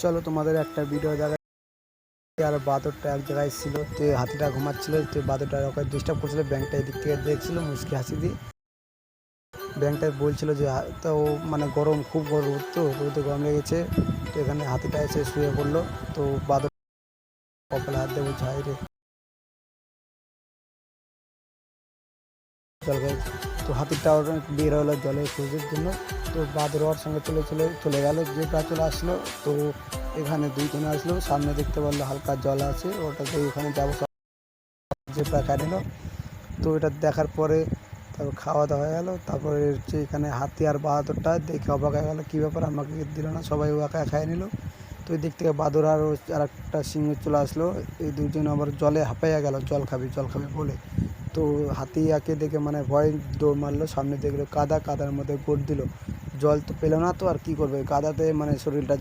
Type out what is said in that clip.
চলো তোমাদের একটা ভিডিও দেখাই। আর বাঁদরটা এক জায়গায় ছিল, তো হাতিটা ঘুমাচ্ছিল, তো বাঁদরটা ওকে ডিস্টার্ব করছিল। ব্যাংকটা এদিক থেকে দেখছিল মুচকি হাসি দিয়ে। ব্যাংকটা বলছিল যে তো মানে গরম, খুব গরম, রোদ, তো রোদে গরম লেগেছে। তো এখানে হাতিটা এসে শুয়ে পড়লো। তো বাঁদর কপালে হাত দিয়ে বলছে, হাই রে জল খেয়েছে। তো হাতিটা ওর বের হলো জলে খোঁজার জন্য। তো বাঁদর ওর সঙ্গে চলে গেল, জেব্রা চলে আসলো। তো এখানে দুইজনে আসলো, সামনে দেখতে পারলো হালকা জল আছে, ওটাতে ওখানে যাবো, জেব্রা খাই নিল। তো এটা দেখার পরে তারপর খাওয়া দাওয়া হয়ে গেলো। তারপরে হচ্ছে এখানে হাতি আর বাহাদুরটা দেখে অবাক হয়ে গেলো, কী ব্যাপার আমাকে দিল না, সবাই ওকে খাইয়ে নিল। তো এই দিক থেকে বাদর আর একটা সিংহ চলে আসলো। এই দুজন আবার জলে হাঁপাইয়া গেল, জল খাবে বলে। তো হাতি একে দেখে মানে ভয় দৌড় মারলো, সামনে দেখলো কাদার মধ্যে গোট দিল। জল তো পেলো না, তো আর কী করবে, কাদাতে মানে শরীরটা